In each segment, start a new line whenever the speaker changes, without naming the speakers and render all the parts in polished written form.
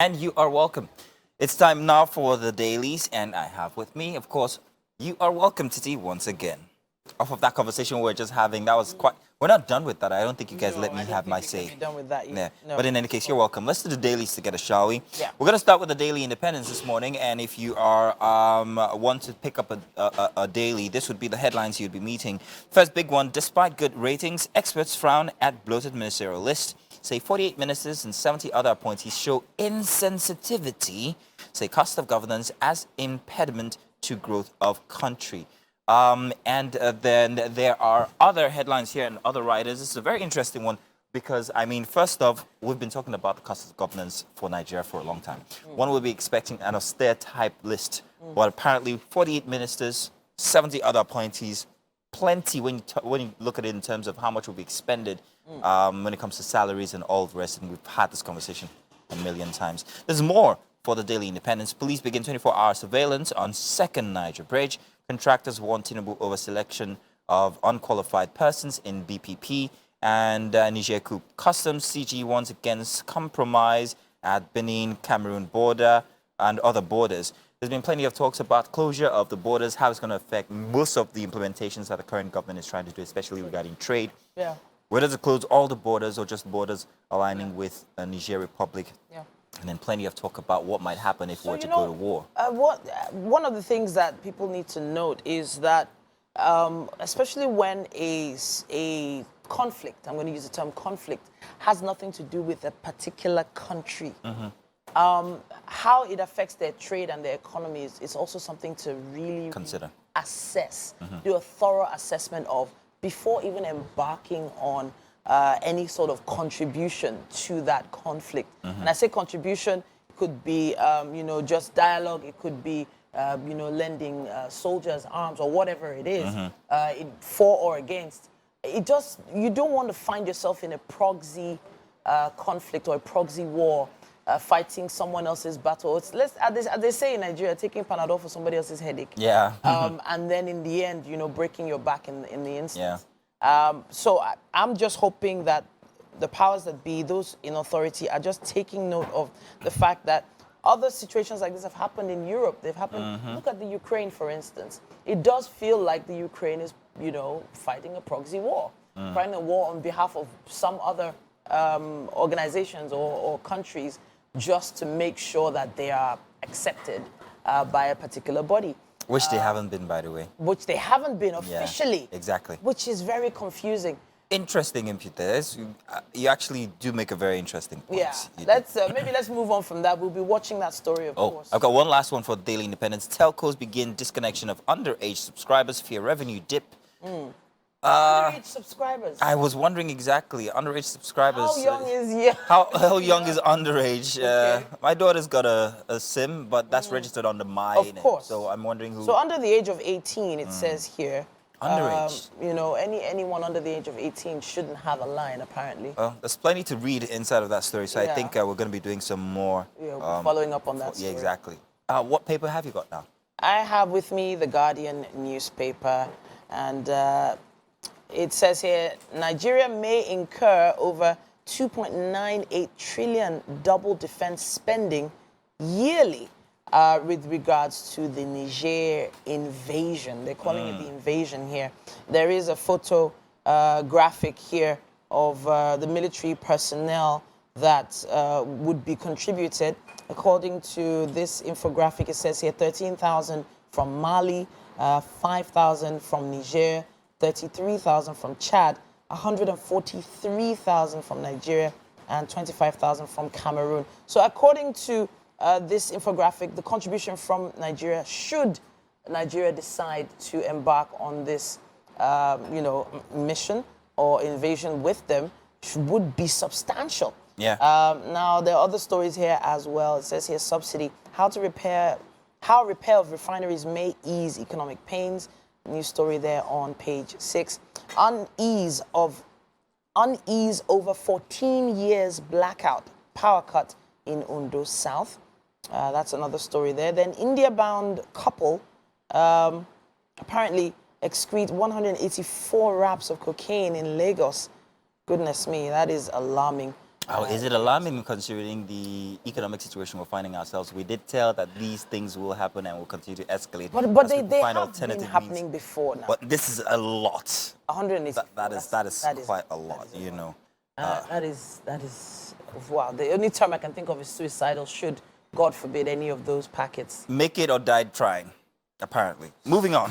And you are welcome. It's time now for the dailies, and I have with me, of course, you are welcome, Titi, once again. Off of that conversation we were just having, that was quite. We're not done with that. I don't think you guys let me have my say.
Done with that.
Yeah.
No.
But in any case, you're welcome. Let's do the dailies together, shall we?
Yeah.
We're gonna start with the Daily Independence this morning, and if you are want to pick up a daily, this would be the headlines you'd be meeting. First big one: despite good ratings, experts frown at bloated ministerial list. Say 48 ministers and 70 other appointees show insensitivity. Say cost of governance as impediment to growth of country. Then there are other headlines here and other writers. This is a very interesting one because, I mean, first off, we've been talking about the cost of governance for Nigeria for a long time. One would be expecting an austere type list, but apparently 48 ministers, 70 other appointees, plenty when you look at it in terms of how much will be expended when it comes to salaries and all the rest. And we've had this conversation a million times. There's more for the Daily Independence. Police begin 24-hour surveillance on second Niger Bridge. Contractors warn Tinubu over selection of unqualified persons in BPP. And Niger coup. Customs CG warns against compromise at Benin-Cameroon border and other borders. There's been plenty of talks about closure of the borders, how it's going to affect most of the implementations that the current government is trying to do, especially regarding trade.
Yeah.
Whether it close all the borders or just borders aligning with the Niger Republic.
Yeah.
And then plenty of talk about what might happen if we were to go to war.
One of the things that people need to note is that, especially when a conflict, I'm going to use the term conflict, has nothing to do with a particular country. How it affects their trade and their economy is also something to really
Consider.
Assess, do a thorough assessment of before even embarking on any sort of contribution to that conflict. And I say contribution, it could be, just dialogue. It could be, lending soldiers arms or whatever it is, for or against. You don't want to find yourself in a proxy conflict or a proxy war, fighting someone else's battle. It's as they say in Nigeria, taking Panadol for somebody else's headache.
Yeah.
And then in the end, breaking your back in the instance.
Yeah.
So I'm just hoping that the powers that be, those in authority, are just taking note of the fact that other situations like this have happened in Europe. They've happened. Look at the Ukraine, for instance. It does feel like the Ukraine is, fighting a proxy war, fighting a war on behalf of some other organizations or countries just to make sure that they are accepted by a particular body.
Which they haven't been, by the way.
Which they haven't been officially.
Yeah, exactly.
Which is very confusing.
Interesting input there. You actually do make a very interesting point.
Yeah. Maybe let's move on from that. We'll be watching that story, of course.
I've got one last one for Daily Independence. Telcos begin disconnection of underage subscribers, fear revenue dip.
Underage subscribers.
I was wondering exactly. Underage subscribers.
How young is
How young is underage?
Okay.
My daughter's got a SIM, but that's registered under my name.
Of course.
So I'm wondering who.
So under the age of 18, it says here.
Underage.
Anyone under the age of 18 shouldn't have a line, apparently.
Well, there's plenty to read inside of that story, so I think we're going to be doing some more.
Yeah, following up on that story.
Yeah, exactly. What paper have you got now?
I have with me the Guardian newspaper, and it says here, Nigeria may incur over 2.98 trillion double defense spending yearly with regards to the Niger invasion. They're calling it the invasion here. There is a photo graphic here of the military personnel that would be contributed. According to this infographic, it says here 13,000 from Mali, 5,000 from Niger, 33,000 from Chad, 143,000 from Nigeria, and 25,000 from Cameroon. So according to this infographic, the contribution from Nigeria, should Nigeria decide to embark on this, mission or invasion with them, would be substantial.
Yeah.
Now, there are other stories here as well. It says here, subsidy, how repair of refineries may ease economic pains. New story there on page 6. Unease over 14 years blackout, power cut in Ondo South. That's another story there. Then India-bound couple apparently excrete 184 wraps of cocaine in Lagos. Goodness me, that is alarming.
Oh, is it alarming considering the economic situation we're finding ourselves? We did tell that these things will happen and will continue to escalate.
But
as
they,
people
they
find
have
alternative
been happening
means.
before now.
But this is a lot.
180.
That is quite a lot, you know.
That is, wow. The only term I can think of is suicidal, should, God forbid, any of those packets.
Make it or die trying, apparently. Moving on.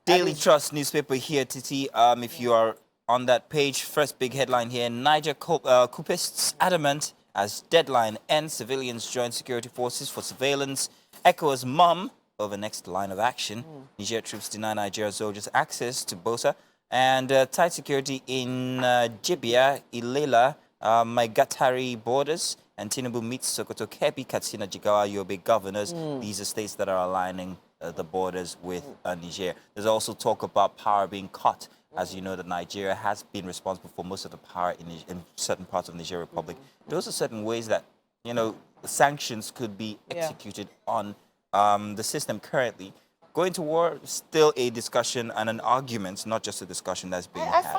Daily Trust newspaper here, Titi. If you are on that page, first big headline here, Niger coupists adamant as deadline ends, civilians join security forces for surveillance. ECOWAS mum over next line of action. Niger troops deny Nigeria soldiers access to Bosa. And tight security in Jibia, Ilela, Maigatari borders. And Tinubu meets Sokoto, Kebbi, Katsina, Jigawa, Yobe governors. These are states that are aligning the borders with Niger. There's also talk about power being cut. As you know, that Nigeria has been responsible for most of the power in certain parts of Niger Republic. Those are certain ways that, you know, sanctions could be executed on the system currently. Going to war, still a discussion and an argument, not just a discussion that's being had.
I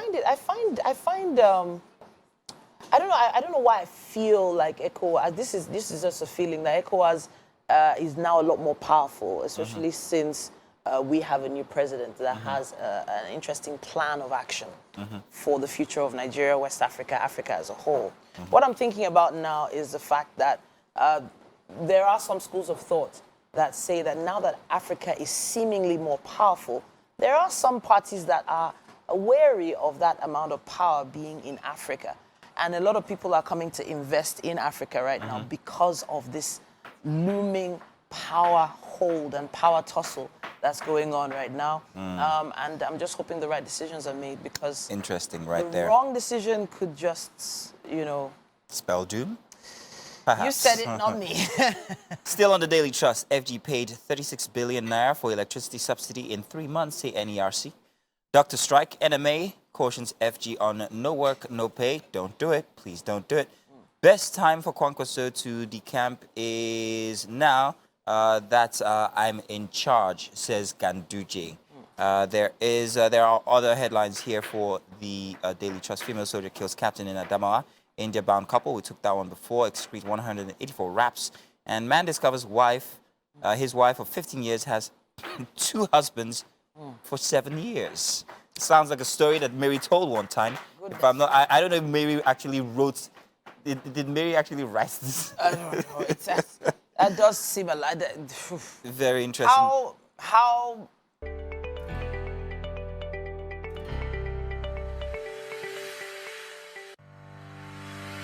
don't know why I feel like ECOWAS, this is just a feeling that ECOWAS is now a lot more powerful, especially since we have a new president that has an interesting plan of action for the future of Nigeria, West Africa, Africa as a whole. What I'm thinking about now is the fact that there are some schools of thought that say that now that Africa is seemingly more powerful, there are some parties that are wary of that amount of power being in Africa. And a lot of people are coming to invest in Africa right now because of this looming power hold and power tussle that's going on right now. And I'm just hoping the right decisions are made, because
interesting, right
the
there.
wrong decision could just, you know,
spell doom. Perhaps.
You said it, not me.
Still on the Daily Trust, FG paid 36 billion naira for electricity subsidy in 3 months, say NERC. Doctor strike, NMA cautions FG on no work, no pay. Don't do it. Please don't do it. Best time for Kwankwaso to decamp is now that I'm in charge, says Ganduje. There are other headlines here for the Daily Trust. Female soldier kills captain in Adamawa. India-bound couple, we took that one before, excrete 184 raps. And man discovers his wife of 15 years has 2 husbands for 7 years. Sounds like a story that Mary told one time. Goodness. If I'm not, I don't know if Mary actually wrote. Did Mary actually write this?
I don't know. That does seem a lot.
Very interesting.
How